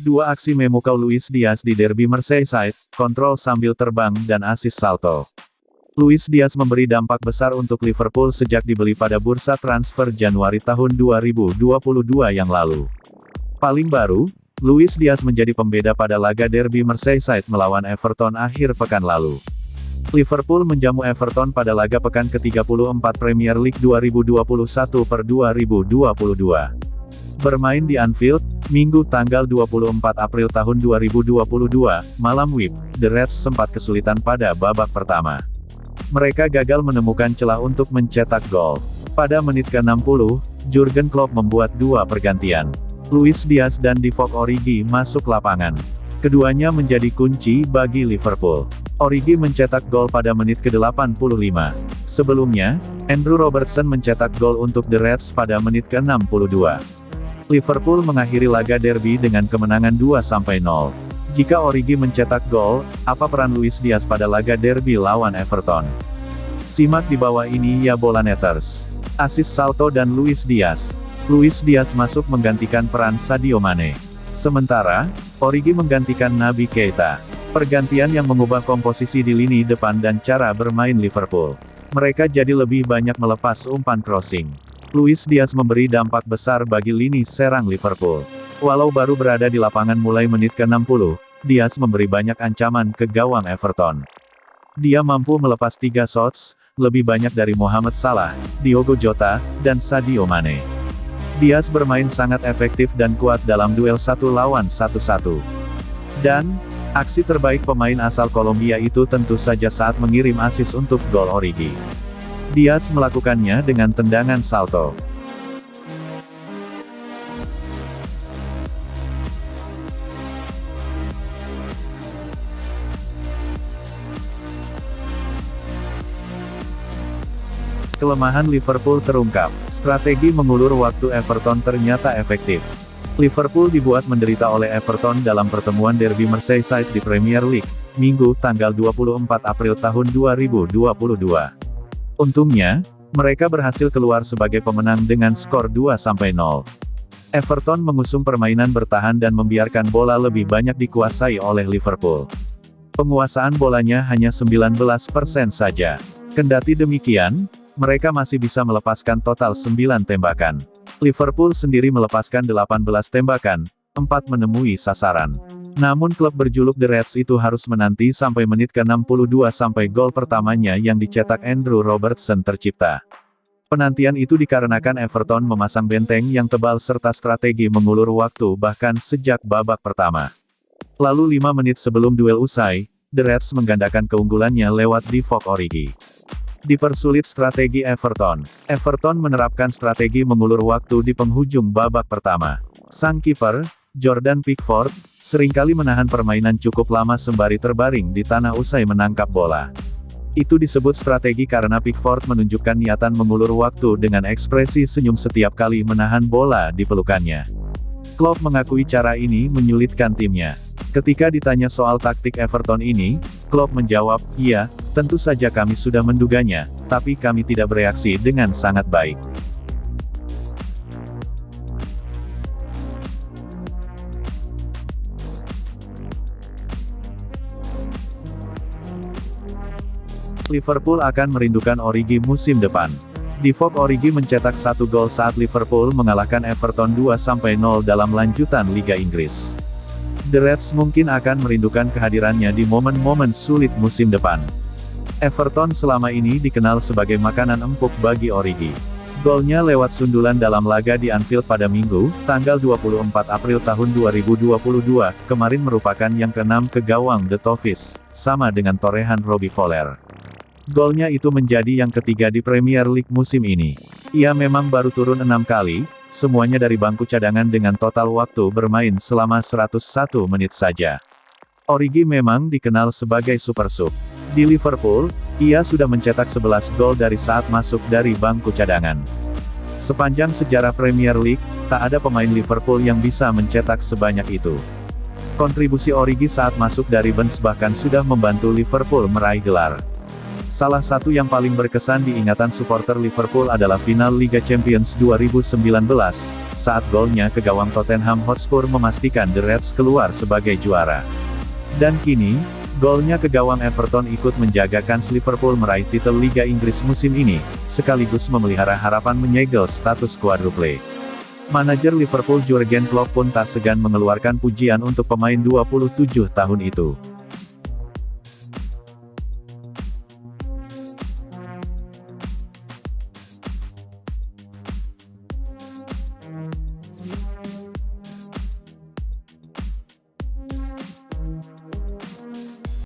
Dua aksi memukau Luis Diaz di derby Merseyside, kontrol sambil terbang dan asis salto. Luis Diaz memberi dampak besar untuk Liverpool sejak dibeli pada bursa transfer Januari tahun 2022 yang lalu. Paling baru, Luis Diaz menjadi pembeda pada laga derby Merseyside melawan Everton akhir pekan lalu. Liverpool menjamu Everton pada laga pekan ke-34 Premier League 2021/2022. Bermain di Anfield, Minggu tanggal 24 April tahun 2022, malam WIB, The Reds sempat kesulitan pada babak pertama. Mereka gagal menemukan celah untuk mencetak gol. Pada menit ke-60, Jurgen Klopp membuat dua pergantian. Luis Diaz dan Divock Origi masuk lapangan. Keduanya menjadi kunci bagi Liverpool. Origi mencetak gol pada menit ke-85. Sebelumnya, Andrew Robertson mencetak gol untuk The Reds pada menit ke-62. Liverpool mengakhiri laga derby dengan kemenangan 2-0. Jika Origi mencetak gol, apa peran Luis Diaz pada laga derby lawan Everton? Simak di bawah ini ya Bolaneters. Asis salto dan Luis Diaz. Luis Diaz masuk menggantikan peran Sadio Mane. Sementara, Origi menggantikan Naby Keita. Pergantian yang mengubah komposisi di lini depan dan cara bermain Liverpool. Mereka jadi lebih banyak melepas umpan crossing. Luis Diaz memberi dampak besar bagi lini serang Liverpool. Walau baru berada di lapangan mulai menit ke-60, Diaz memberi banyak ancaman ke gawang Everton. Dia mampu melepas 3 shots, lebih banyak dari Mohamed Salah, Diogo Jota, dan Sadio Mane. Diaz bermain sangat efektif dan kuat dalam duel 1 lawan 1. Dan, aksi terbaik pemain asal Kolombia itu tentu saja saat mengirim asis untuk gol Origi. Diaz melakukannya dengan tendangan salto. Kelemahan Liverpool terungkap. Strategi mengulur waktu Everton ternyata efektif. Liverpool dibuat menderita oleh Everton dalam pertemuan derby Merseyside di Premier League, Minggu tanggal 24 April tahun 2022. Untungnya, mereka berhasil keluar sebagai pemenang dengan skor 2-0. Everton mengusung permainan bertahan dan membiarkan bola lebih banyak dikuasai oleh Liverpool. Penguasaan bolanya hanya 19% saja. Kendati demikian, mereka masih bisa melepaskan total 9 tembakan. Liverpool sendiri melepaskan 18 tembakan, 4 menemui sasaran. Namun klub berjuluk The Reds itu harus menanti sampai menit ke-62 sampai gol pertamanya yang dicetak Andrew Robertson tercipta. Penantian itu dikarenakan Everton memasang benteng yang tebal serta strategi mengulur waktu bahkan sejak babak pertama. Lalu 5 menit sebelum duel usai, The Reds menggandakan keunggulannya lewat Divock Origi. Dipersulit strategi Everton. Everton menerapkan strategi mengulur waktu di penghujung babak pertama. Sang kiper, Jordan Pickford, seringkali menahan permainan cukup lama sembari terbaring di tanah usai menangkap bola. Itu disebut strategi karena Pickford menunjukkan niatan mengulur waktu dengan ekspresi senyum setiap kali menahan bola di pelukannya. Klopp mengakui cara ini menyulitkan timnya. Ketika ditanya soal taktik Everton ini, Klopp menjawab, "Iya, tentu saja kami sudah menduganya, tapi kami tidak bereaksi dengan sangat baik." Liverpool akan merindukan Origi musim depan. Divock Origi mencetak 1 gol saat Liverpool mengalahkan Everton 2-0 dalam lanjutan Liga Inggris. The Reds mungkin akan merindukan kehadirannya di momen-momen sulit musim depan. Everton selama ini dikenal sebagai makanan empuk bagi Origi. Golnya lewat sundulan dalam laga di Anfield pada Minggu, tanggal 24 April tahun 2022, kemarin merupakan yang ke-6 ke gawang The Toffees, sama dengan torehan Robbie Fowler. Golnya itu menjadi yang ketiga di Premier League musim ini. Ia memang baru turun 6 kali, semuanya dari bangku cadangan dengan total waktu bermain selama 101 menit saja. Origi memang dikenal sebagai super sub. Di Liverpool, ia sudah mencetak 11 gol dari saat masuk dari bangku cadangan. Sepanjang sejarah Premier League, tak ada pemain Liverpool yang bisa mencetak sebanyak itu. Kontribusi Origi saat masuk dari bench bahkan sudah membantu Liverpool meraih gelar. Salah satu yang paling berkesan di ingatan supporter Liverpool adalah final Liga Champions 2019, saat golnya ke gawang Tottenham Hotspur memastikan The Reds keluar sebagai juara. Dan kini, golnya ke gawang Everton ikut menjaga kans Liverpool meraih titel Liga Inggris musim ini, sekaligus memelihara harapan menyegel status quadruple. Manajer Liverpool Jurgen Klopp pun tak segan mengeluarkan pujian untuk pemain 27 tahun itu.